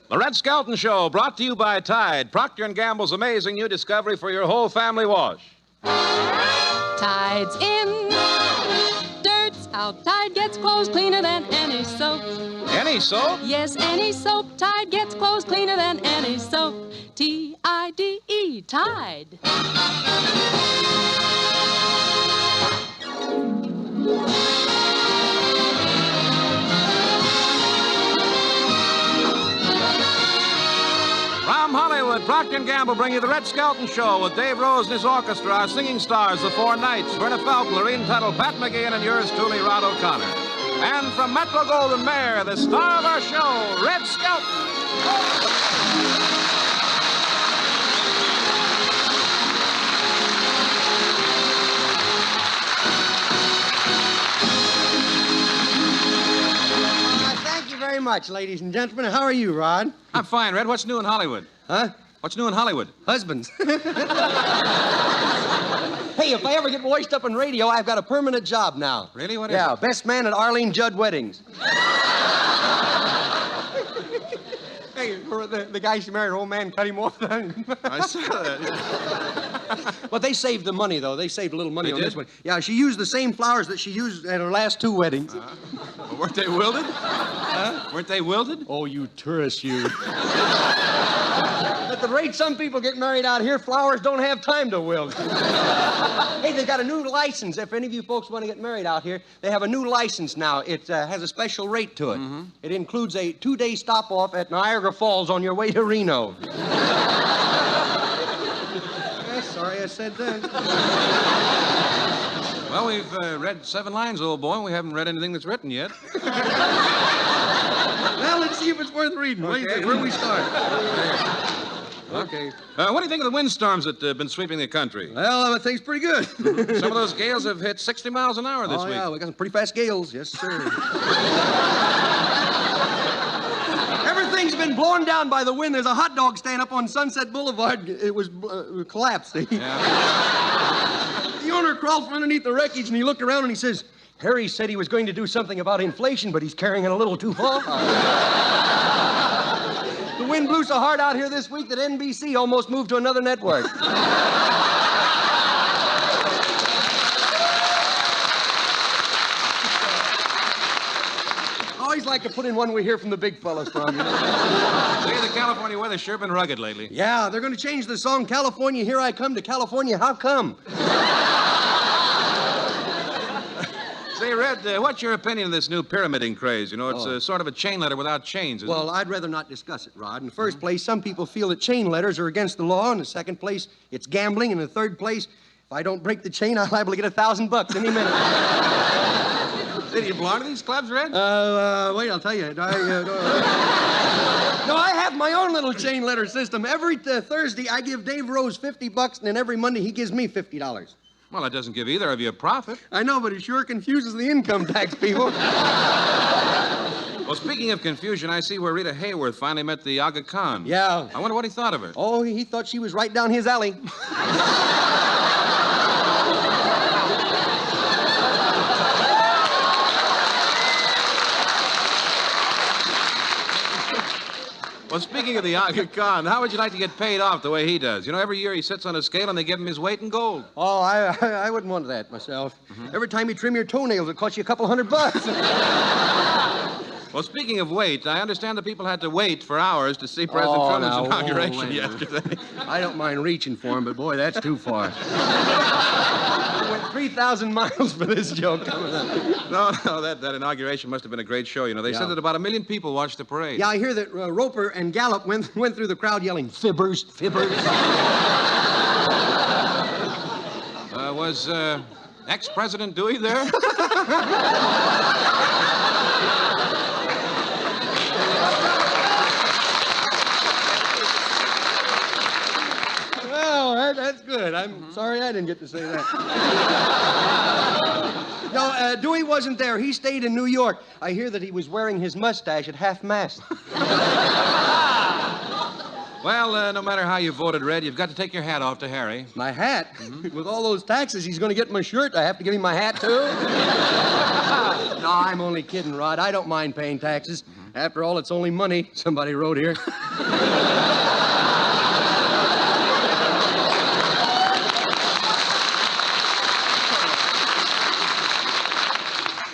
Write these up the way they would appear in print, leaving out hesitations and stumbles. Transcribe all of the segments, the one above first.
The Red Skelton Show, brought to you by Tide, Procter & Gamble's amazing new discovery for your whole family wash. Tide's in, dirt's out. Tide gets clothes cleaner than any soap. Any soap? Yes, any soap. Tide gets clothes cleaner than any soap. T-I-D-E, Tide. From Hollywood, Procter & Gamble bring you the Red Skelton Show with Dave Rose and his orchestra, our singing stars, the Four Knights, Verna, Felton, Lurene, Tuttle, Pat McGeehan, and yours truly, Rod O'Connor. And from Metro-Goldwyn-Mayer, the star of our show, Red Skelton. Thank you very much, ladies and gentlemen. How are you, Rod? I'm fine, Red. What's new in Hollywood? Huh? What's new in Hollywood? Husbands. Hey, if I ever get washed up in radio, I've got a permanent job now. Really? What is Yeah, it? best man at Arlene Judd weddings. Hey, the guy she married, old man cut him off. I saw that. But they saved the money, though. They saved a little money They on did? this one. Yeah, she used the same flowers that she used at her last two weddings. Well, weren't they wilted? Huh? Weren't they wilted? Oh, you tourist, you. At the rate some people get married out here, flowers don't have time to wilt. Hey, they've got a new license. If any of you folks want to get married out here, they have a new license now. It has a special rate to it. Mm-hmm. It includes a 2-day stop-off at Niagara Falls on your way to Reno. Sorry I said that. Well, we've read 7 lines, old boy, and we haven't read anything that's written yet. Well, let's see if it's worth reading. Okay. Where do we start? Okay. What do you think of the windstorms that have been sweeping the country? Well, I think it's pretty good. Some of those gales have hit 60 miles an hour this week. Yeah, we got some pretty fast gales. Yes, sir. Everything's been blown down by the wind. There's a hot dog stand up on Sunset Boulevard. It was collapsed. Yeah. The owner crawled from underneath the wreckage, and he looked around and he says, Harry said he was going to do something about inflation, but he's carrying it a little too far. The wind blew so hard out here this week that NBC almost moved to another network. I always like to put in one we hear from the big fellas from. You know? Say, the California weather's sure been rugged lately. Yeah, they're going to change the song California, Here I Come to California, How Come? Say, Red, what's your opinion of this new pyramiding craze? You know, it's sort of a chain letter without chains, isn't Well, I'd rather not discuss it, Rod. In the first place, some people feel that chain letters are against the law. In the second place, it's gambling. In the third place, if I don't break the chain, I'm liable to get $1,000 any minute. it? Do you belong to these clubs, Red? Wait, I'll tell you. No, I have my own little chain letter system. Every Thursday, I give Dave Rose $50, and then every Monday, he gives me $50. Well, that doesn't give either of you a profit. I know, but it sure confuses the income tax people. Well, speaking of confusion, I see where Rita Hayworth finally met the Aga Khan. Yeah. I wonder what he thought of her. Oh, he thought she was right down his alley. Well, speaking of the Aga Khan, how would you like to get paid off the way he does? You know, every year he sits on a scale and they give him his weight in gold. Oh, I wouldn't want that myself. Mm-hmm. Every time you trim your toenails, it costs you a couple $100. Well, speaking of wait, I understand that people had to wait for hours to see President Truman's inauguration yesterday. I don't mind reaching for him, but boy, that's too far. I went 3,000 miles for this joke. No, that inauguration must have been a great show. You know, they said that about 1 million people watched the parade. Yeah, I hear that Roper and Gallup went through the crowd yelling, fibbers, fibbers. Was ex-President Dewey there? Well, that's good. I'm sorry I didn't get to say that. No, Dewey wasn't there. He stayed in New York. I hear that he was wearing his mustache at half-mast. Well, no matter how you voted, Red, you've got to take your hat off to Harry. My hat? Mm-hmm. With all those taxes, he's going to get my shirt. I have to give him my hat, too? No, I'm only kidding, Rod. I don't mind paying taxes. Mm-hmm. After all, it's only money, somebody wrote here.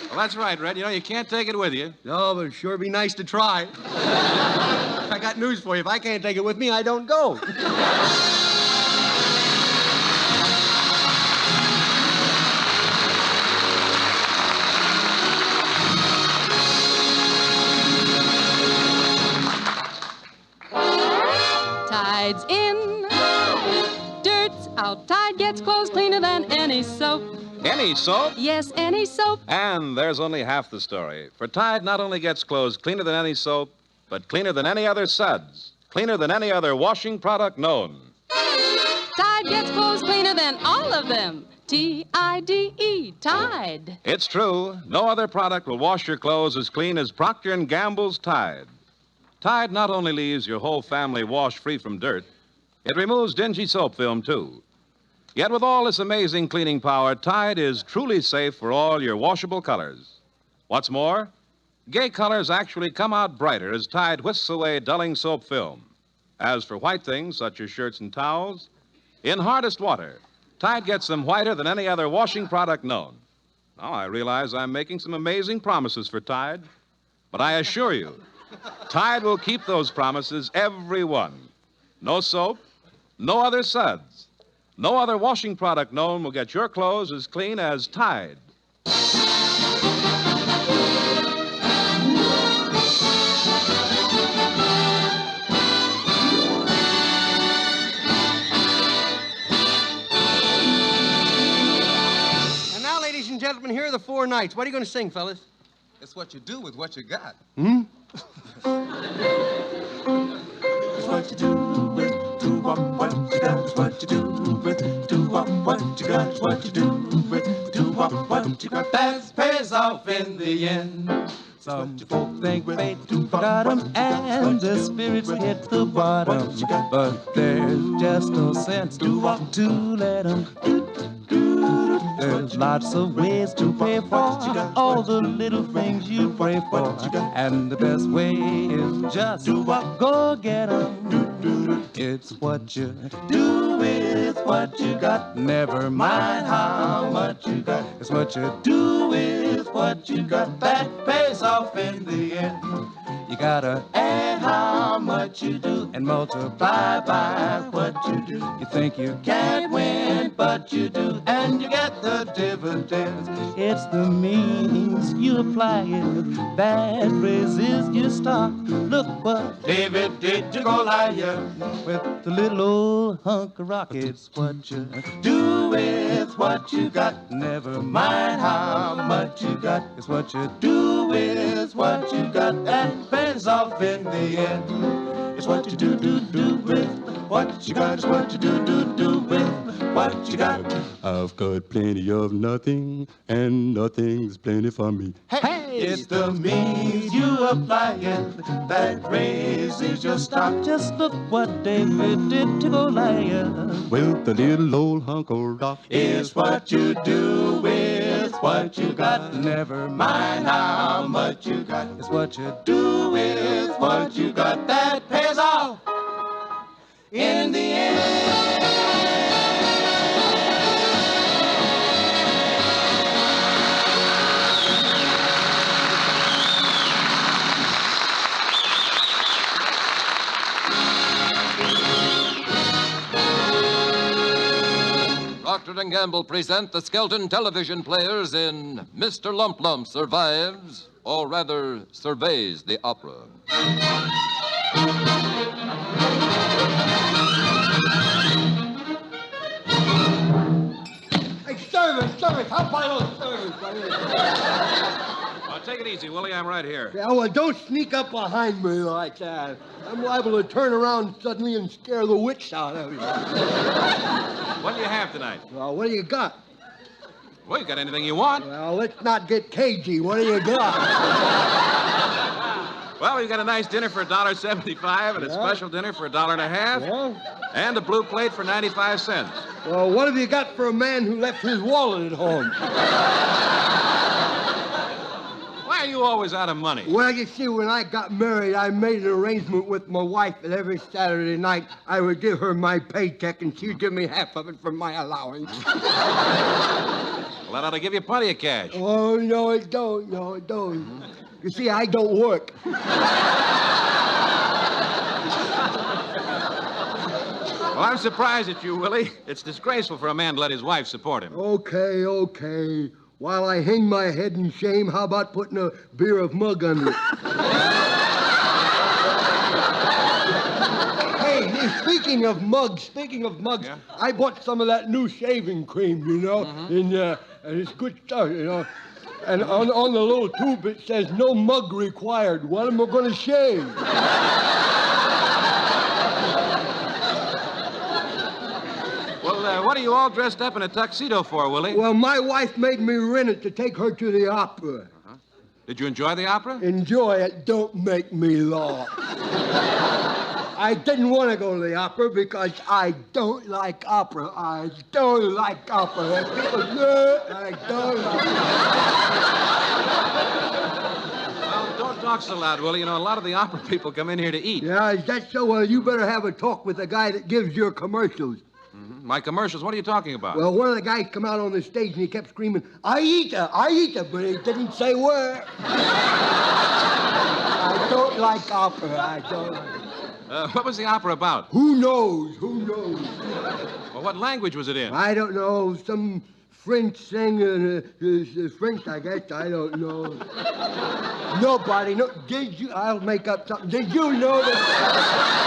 Well, that's right, Red. You know, you can't take it with you. No, but it'd sure be nice to try. I got news for you. If I can't take it with me, I don't go. Tide's in, dirt's out. Tide gets clothes cleaner than any soap. Any soap? Yes, any soap. And there's only half the story. For Tide not only gets clothes cleaner than any soap, but cleaner than any other suds. Cleaner than any other washing product known. Tide gets clothes cleaner than all of them. T-I-D-E, Tide. It's true. No other product will wash your clothes as clean as Procter & Gamble's Tide. Tide not only leaves your whole family washed free from dirt, it removes dingy soap film, too. Yet with all this amazing cleaning power, Tide is truly safe for all your washable colors. What's more, gay colors actually come out brighter as Tide whisks away dulling soap film. As for white things, such as shirts and towels, in hardest water, Tide gets them whiter than any other washing product known. Now, I realize I'm making some amazing promises for Tide, but I assure you, Tide will keep those promises, every one. No soap, no other suds. No other washing product known will get your clothes as clean as Tide. And now, ladies and gentlemen, here are the four knights. What are you going to sing, fellas? It's what you do with what you got. Hmm? It's what you do with what you got. It's what you do with what you got. It's what you do with what you got. That pays off in the end. Some folk think fate got 'em and their spirits hit the bottom. But there's just no sense to let 'em. There's lots of ways to pay for all the little things you pray for. And the best way is just go get 'em. It's what you do with what you got. Never mind how much you got. It's what you do with what you got that pays off in the end. You gotta add how much you do and multiply by what you do. You think you can't win, but you do, and you get the dividends. It's the means you apply it that raises your stock. Look what David did to Goliath with the little old hunk of rock. It's what you do with what you got. Never mind how much you got. It's what you do with what you got that pays off in the end. It's what you do with what you got. It's what you do with what you got. I've got plenty of nothing, and nothing's plenty for me. Hey! It's the means you apply it that raises your stock. Just look what David did to Goliath with the little old hunk of rock. It's what you do with what you got. Never mind how much you got. It's what you do with what you got that pays off in the end. Procter & Gamble present the Skelton television players in Mr. Lump Lump Survives, or rather, Surveys the Opera. Hey, service, how about those service? Take it easy, Willie. I'm right here. Yeah, well, don't sneak up behind me like that. I'm liable to turn around suddenly and scare the witch out of you. What do you have tonight? Well, what do you got? Well, you got anything you want? Well, let's not get cagey. What do you got? Well, you got a nice dinner for $1.75 and a special dinner for $1.50 Yeah? and a blue plate for 95 cents. Well, what have you got for a man who left his wallet at home? Why, you always out of money? Well, you see, when I got married, I made an arrangement with my wife that every Saturday night I would give her my paycheck and she'd give me half of it from my allowance. Well, that ought to give you plenty of cash. Oh, no, it don't. No, it don't. You see, I don't work. Well, I'm surprised at you, Willie. It's disgraceful for a man to let his wife support him. Okay. While I hang my head in shame, how about putting a beer of mug under it? Hey, speaking of mugs, Yeah? I bought some of that new shaving cream, you know, and it's good stuff, you know. And on the little tube it says no mug required. What am I going to shave? Well, what are you all dressed up in a tuxedo for, Willie? Well, my wife made me rent it to take her to the opera. Did you enjoy the opera? Enjoy it, don't make me laugh. I didn't want to go to the opera because I don't like opera. I don't like opera. And people, no, I don't like opera. Well, don't talk so loud, Willie. You know, a lot of the opera people come in here to eat. Yeah, is that so? Well, you better have a talk with the guy that gives your commercials. My commercials, what are you talking about? Well, one of the guys come out on the stage and he kept screaming, I eat her, but he didn't say where. I don't like opera. I don't like it. What was the opera about? Who knows? Well, what language was it in? I don't know. Some French singer, French, I guess. I don't know. Nobody. No. Did you? I'll make up something. Did you know that?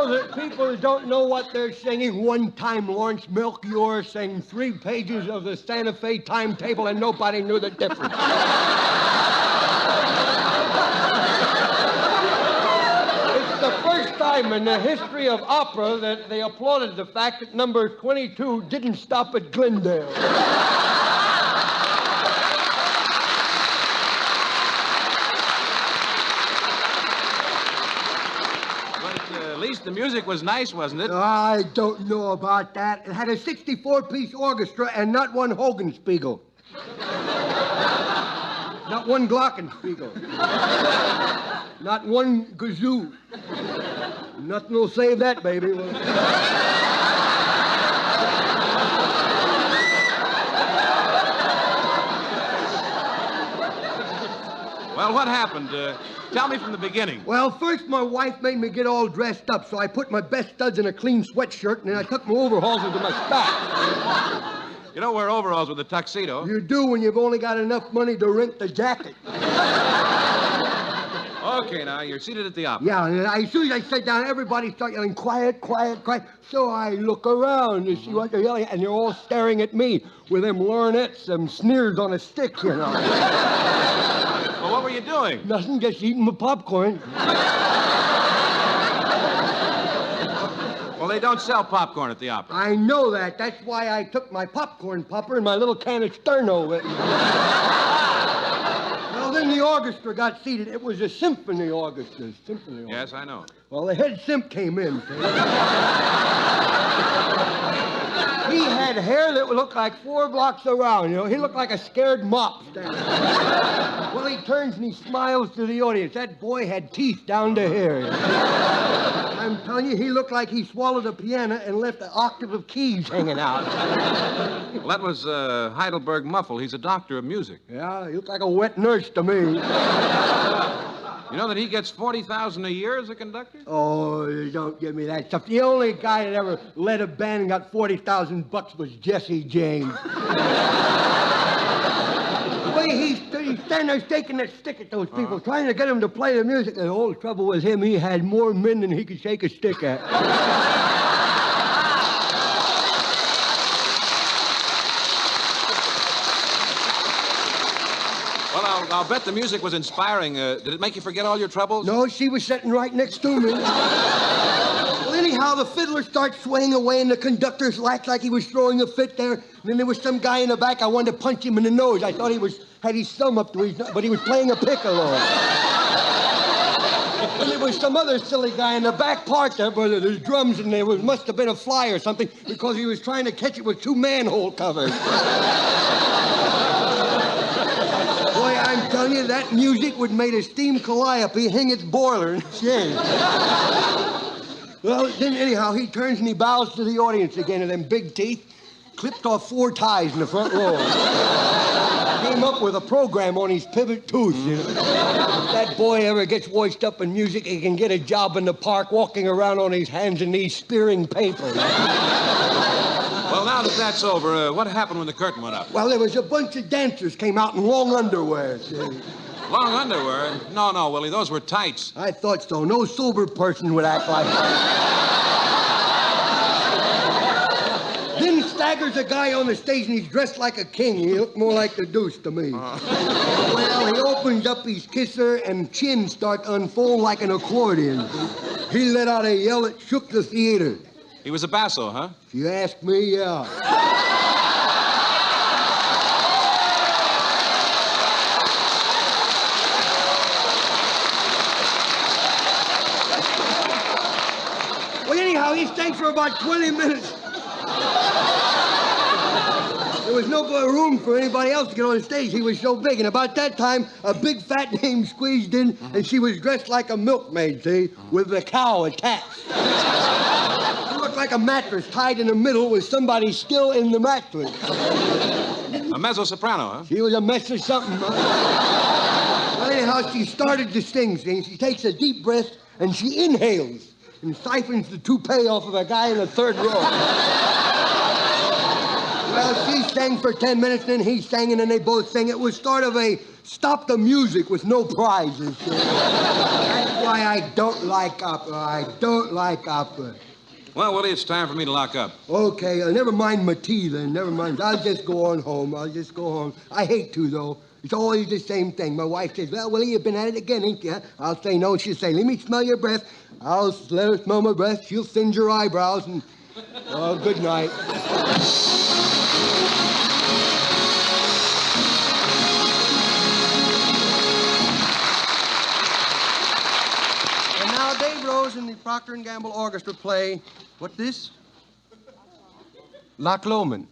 That people don't know what they're singing. One time Lawrence Melchior sang 3 pages of the Santa Fe timetable and nobody knew the difference. It's the first time in the history of opera that they applauded the fact that number 22 didn't stop at Glendale. At least the music was nice, wasn't it? I don't know about that. It had a 64-piece orchestra and not one Hogenspiegel. Not one Glockenspiegel. Not one kazoo. Nothing will save that, baby. Well, what happened? Tell me from the beginning. Well, first my wife made me get all dressed up, so I put my best studs in a clean sweatshirt, and then I tucked my overalls into my stack. You don't wear overalls with a tuxedo. You do when you've only got enough money to rent the jacket. Okay, now, you're seated at the opera. Yeah, and as soon as I sit down, everybody starts yelling, quiet, quiet, quiet. So I look around to see what they're yelling at, and they're all staring at me with them lorgnettes, them sneers on a stick, you know. Well, what were you doing? Nothing, just eating my popcorn. Well, they don't sell popcorn at the opera. I know that. That's why I took my popcorn popper and my little can of Sterno with me. Well, then the orchestra got seated. It was a symphony orchestra. Yes, I know. Well, the head simp came in. He had hair that looked like 4 blocks around, you know. He looked like a scared mop standing. Well, he turns and he smiles to the audience. That boy had teeth down to here. You know? I'm telling you, he looked like he swallowed a piano and left an octave of keys hanging out. Well, that was Heidelberg Muffle. He's a doctor of music. Yeah, he looked like a wet nurse to me. You know that he gets $40,000 a year as a conductor? Oh, don't give me that stuff. The only guy that ever led a band and got $40,000 was Jesse James. The way he's standing there shaking that stick at those people, trying to get them to play the music. And the whole trouble with him, he had more men than he could shake a stick at. Well, I'll bet the music was inspiring. Did it make you forget all your troubles? No, she was sitting right next to me. Well, anyhow, the fiddler starts swaying away, and the conductor's act like he was throwing a fit there. And then there was some guy in the back. I wanted to punch him in the nose. I thought he had his thumb up to his nose, but he was playing a piccolo. And there was some other silly guy in the back part there, but there's drums, and there must have been a fly or something because he was trying to catch it with 2 manhole covers. Boy, I'm telling you, that music would made a steam calliope hang its boiler in the shade. Well, then anyhow, he turns and he bows to the audience again, and them big teeth clipped off 4 ties in the front row. Came up with a program on his pivot tooth, you know. If that boy ever gets washed up in music, he can get a job in the park walking around on his hands and knees spearing paper. Well, now that that's over, what happened when the curtain went up? Well, there was a bunch of dancers came out in long underwear. See. Long underwear? No, Willie, those were tights. I thought so. No sober person would act like that. Then staggers a guy on the stage, and he's dressed like a king. He looked more like the deuce to me. Well, he opens up his kisser, and chin start to unfold like an accordion. He let out a yell that shook the theater. He was a basso, huh? If you ask me, yeah. Well, anyhow, he sang for about 20 minutes. There was no room for anybody else to get on the stage. He was so big. And about that time, a big fat dame squeezed in, and she was dressed like a milkmaid, see, with the cow attached. She looked like a mattress tied in the middle with somebody still in the mattress. A mezzo-soprano, huh? She was a mess of something. Well, anyhow, she started to sing, see, and she takes a deep breath, and she inhales and siphons the toupee off of a guy in the 3rd row. Well, she sang for 10 minutes, then he sang, and then they both sang. It was sort of a stop the music with no prizes. That's why I don't like opera. I don't like opera. Well, Willie, it's time for me to lock up. Okay, never mind my tea then. Never mind. I'll just go on home. I'll just go home. I hate to, though. It's always the same thing. My wife says, well, Willie, you've been at it again, ain't you? I'll say no. She'll say, let me smell your breath. I'll let her smell my breath. She'll singe your eyebrows, and, well, good night. And now Dave Rose and the Procter & Gamble Orchestra play, what this? Loch Lomond.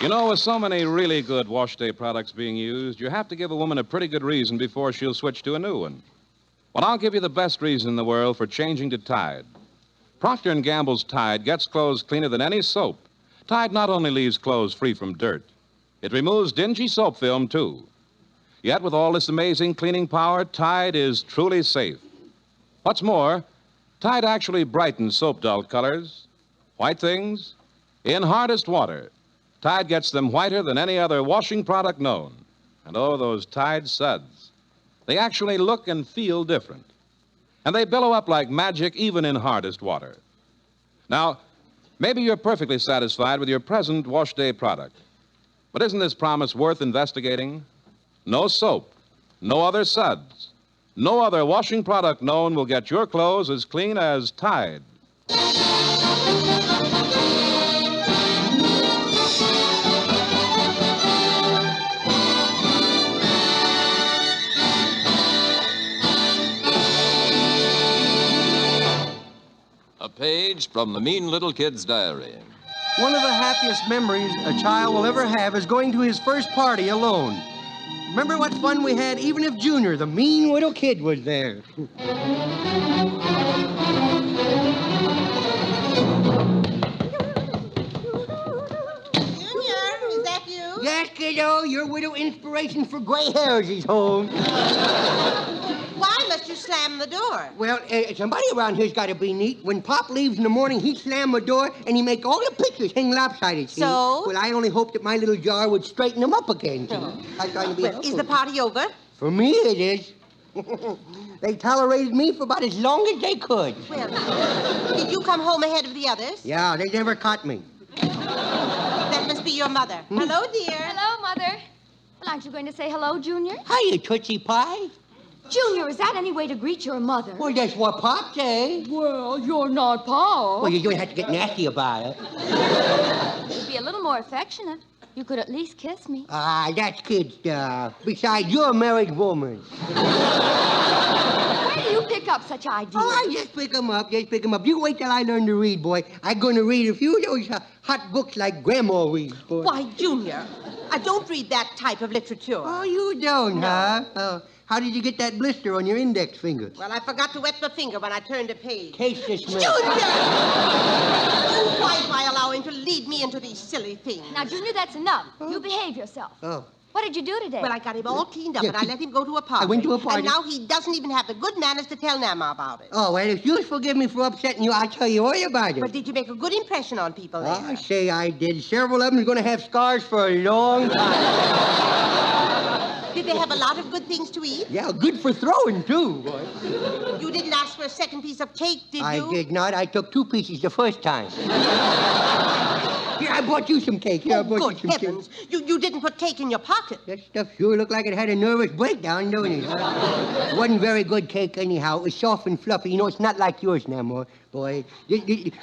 You know, with so many really good wash day products being used, you have to give a woman a pretty good reason before she'll switch to a new one. Well, I'll give you the best reason in the world for changing to Tide. Procter & Gamble's Tide gets clothes cleaner than any soap. Tide not only leaves clothes free from dirt, it removes dingy soap film, too. Yet, with all this amazing cleaning power, Tide is truly safe. What's more, Tide actually brightens soap dull colors, white things, in hardest water. Tide gets them whiter than any other washing product known. And oh, those Tide suds. They actually look and feel different. And they billow up like magic even in hardest water. Now, maybe you're perfectly satisfied with your present wash day product. But isn't this promise worth investigating? No soap, no other suds, no other washing product known will get your clothes as clean as Tide. A page from the mean little kid's diary. One of the happiest memories a child will ever have is going to his first party alone. Remember what fun we had, even if Junior, the mean little kid, was there. Junior, is that you? Yes, kiddo, your widow inspiration for gray hairs is home. Why must you slam the door? Well, somebody around here's got to be neat. When Pop leaves in the morning, he slam the door and he make all the pictures hang lopsided. See? So? Well, I only hoped that my little jar would straighten them up again. See? I'm trying to be Well, helpful. is the party over? For me, it is. They tolerated me for about as long as they could. Well, did you come home ahead of the others? Yeah, they never caught me. That must be your mother. Hello, dear. Hello, Mother. Well, aren't you going to say hello, Junior? Hiya, Tootsie Pie. Junior, is that any way to greet your mother? Well, that's what Pop say. Well, you're not Pa. Well, you don't have to get nasty about it. You'd be a little more affectionate. You could at least kiss me. Ah, that's kid stuff. Besides, you're a married woman. Where do you pick up such ideas? Oh, just pick 'em up, just pick 'em up. You wait till I learn to read, boy. I'm going to read a few of those hot books like Grandma reads, boy. Why, Junior, I don't read that type of literature. Oh, you don't, huh? Oh, how did you get that blister on your index finger? Well, I forgot to wet my finger when I turned a page. Taste the smell. Junior! Why do I allow him to lead me into these silly things? Now, Junior, that's enough. You behave yourself. Oh. What did you do today? Well, I got him all cleaned up, Yeah. and I let him go to a party. I went to a party. And now he doesn't even have the good manners to tell Nana about it. Oh, well, if you'll forgive me for upsetting you, I'll tell you all about it. But did you make a good impression on people there? I say I did. Several of them are going to have scars for a long time. Did they have a lot of good things to eat? Yeah, good for throwing, too, boy. You didn't ask for a second piece of cake, did you? I did not. I took 2 pieces the first time. Here, I brought you some cake. Here, I Oh, brought good you some heavens. You didn't put cake in your pocket. That stuff sure looked like it had a nervous breakdown, don't it? It wasn't very good cake anyhow. It was soft and fluffy. You know, it's not like yours now, boy.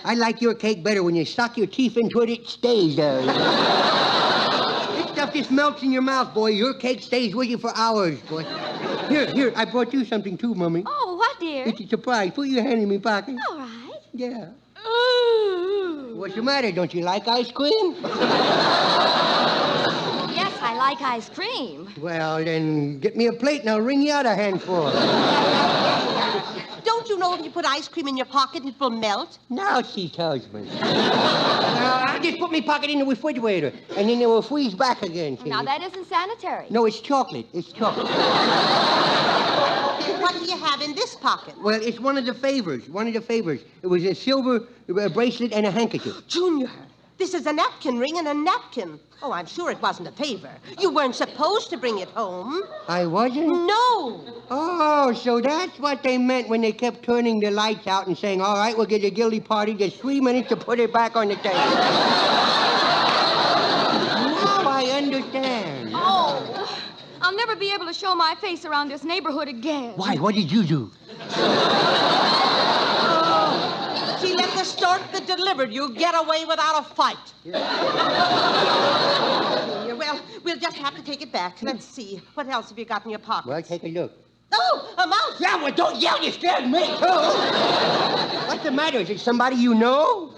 I like your cake better. When you suck your teeth into it, it stays there. This stuff just melts in your mouth, boy. Your cake stays with you for hours, boy. Here, I brought you something too, Mummy. Oh, what, dear? It's a surprise. Put your hand in my pocket. All right. Yeah. Ooh. What's the matter? Don't you like ice cream? Yes, I like ice cream. Well, then get me a plate and I'll wring you out a handful. Don't you know if you put ice cream in your pocket, it will melt? Now she tells me. Now, I'll just put my pocket in the refrigerator, and then it will freeze back again, see? Now, that isn't sanitary. No, it's chocolate. It's chocolate. Then what do you have in this pocket? Well, it's one of the favors. It was a silver bracelet and a handkerchief. Junior, this is a napkin ring and a napkin. Oh, I'm sure it wasn't a favor. You weren't supposed to bring it home. I wasn't? No. Oh, so that's what they meant when they kept turning the lights out and saying, all right, we'll get a guilty party. Just 3 minutes to put it back on the table. Now I understand. Oh, I'll never be able to show my face around this neighborhood again. Why? What did you do? She let the stork that delivered you get away without a fight. Yeah, well, we'll just have to take it back. Let's see. What else have you got in your pocket? Well, take a look. Oh, a mouse. Yeah, well, don't yell. You scared me, too. What's the matter? Is it somebody you know?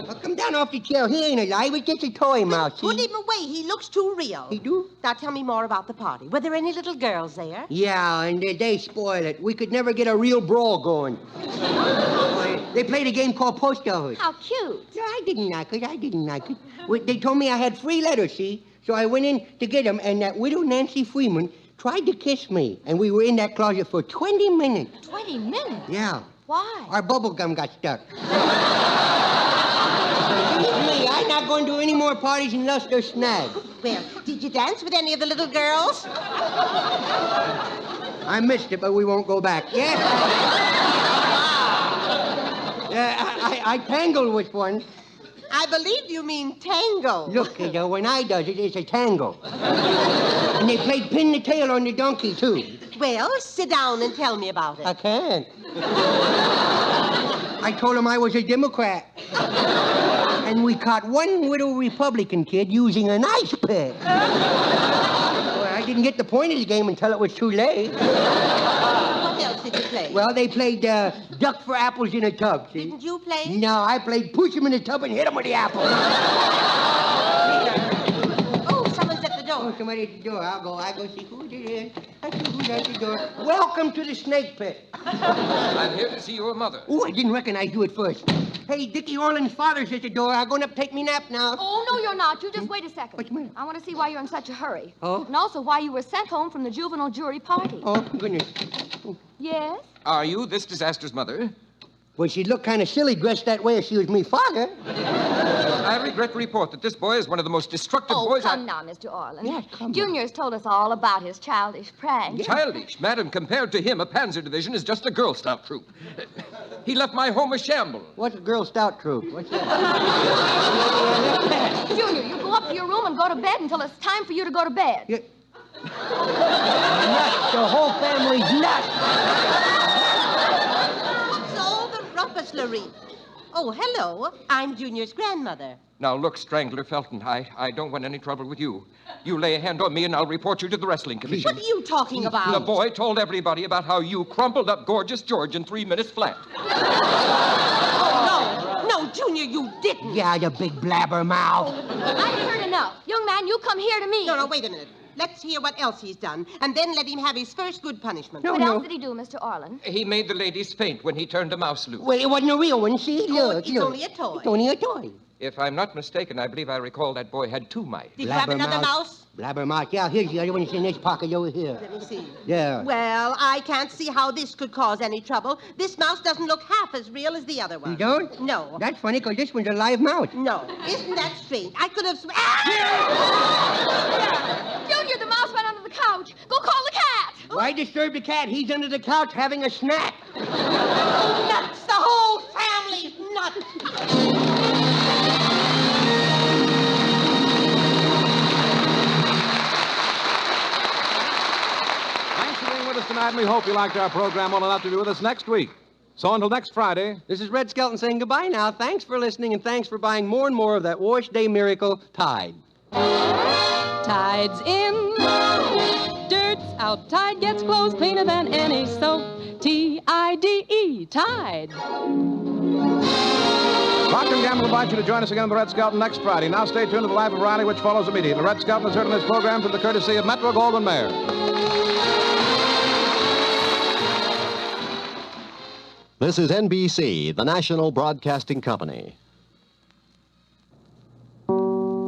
Well, come down off the chair. He ain't alive. It's just a toy mouse. Put see? him away. He looks too real. He do? Now tell me more about the party. Were there any little girls there? Yeah, and they spoil it. We could never get a real brawl going. Boy, they played a game called Post Office. How cute. Yeah, I didn't like it. They told me I had 3 letters, see? So I went in to get them, and that widow Nancy Freeman tried to kiss me. And we were in that closet for 20 minutes. 20 minutes? Yeah. Why? Our bubble gum got stuck. Believe me, I'm not going to any more parties unless they're snagged. Well, did you dance with any of the little girls? I missed it, but we won't go back. Yes. I tangled with one. I believe you mean tango. Look, kiddo, when I does it, it's a tango. And they played pin the tail on the donkey, too. Well, sit down and tell me about it. I can't. I told him I was a Democrat. And we caught one little Republican kid using an ice pick. Well, I didn't get the point of the game until it was too late. What else did you play? Well, they played duck for apples in a tub, see? Didn't you play? No, I played push him in the tub and hit him with the apple. Oh, someone's at the door. Oh, somebody at the door. I'll go see who it is. I see who's at the door. Welcome to the snake pit. I'm here to see your mother. Oh, I didn't recognize you at first. Hey, Dickie Orland's father's at the door. I'm going to take me nap now. Oh, no, you're not. You just wait a second. What's the matter? I want to see why you're in such a hurry. Oh? And also why you were sent home from the juvenile jury party. Oh, goodness. Yes? Are you this disaster's mother? Well, she'd look kind of silly dressed that way if she was me father. I regret to report that this boy is one of the most destructive Oh, boys come now, Mr. Orland. Yeah, come on. Junior's told us all about his childish prank. Childish, madam. Compared to him, a Panzer Division is just a Girl Scout troop. He left my home a shambles. What's a Girl Scout troop? What's that? Junior, you go up to your room and go to bed until it's time for you to go to bed. Yeah. Nuts. The whole family's nuts. What's all the rumpus, Lurene? Oh, hello. I'm Junior's grandmother. Now, look, Strangler Felton, I don't want any trouble with you. You lay a hand on me and I'll report you to the Wrestling Commission. What are you talking about? The boy told everybody about how you crumpled up Gorgeous George in 3 minutes flat. Oh, no, Junior, you didn't. Yeah, you big blabbermouth. I've heard enough. Young man, you come here to me. No, wait a minute. Let's hear what else he's done, and then let him have his first good punishment. What else did he do, Mr. Orland? He made the ladies faint when he turned a mouse loose. Well, it wasn't a real one, see? Oh, Look, it's look. only a toy. It's only a toy. If I'm not mistaken, I believe I recall that boy had 2 mice. Did you have another mouse? Blabbermouth. Yeah, here's the other one. It's in this pocket over here. Let me see. Yeah. Well, I can't see how this could cause any trouble. This mouse doesn't look half as real as the other one. You don't? No. That's funny, because this one's a live mouse. No. Isn't that strange? I could have Junior, the mouse went under the couch. Go call the cat. Why disturb the cat? He's under the couch having a snack. nuts. The whole family's nuts. Thanks for being with us tonight, and we hope you liked our program well enough to be with us next week. So until next Friday, This is Red Skelton saying goodbye now. Thanks for listening, and thanks for buying more and more of that wash day miracle, Tide. Tide's in, dirt's out. Tide gets clothes cleaner than any soap. T-I-D-E, Tide. Procter & Gamble invites you to join us again on the Red Skelton next Friday. Now stay tuned to the Life of Riley, which follows immediately. The Red Skelton is heard in this program through the courtesy of Metro-Goldwyn-Mayer. This is NBC, the national broadcasting company.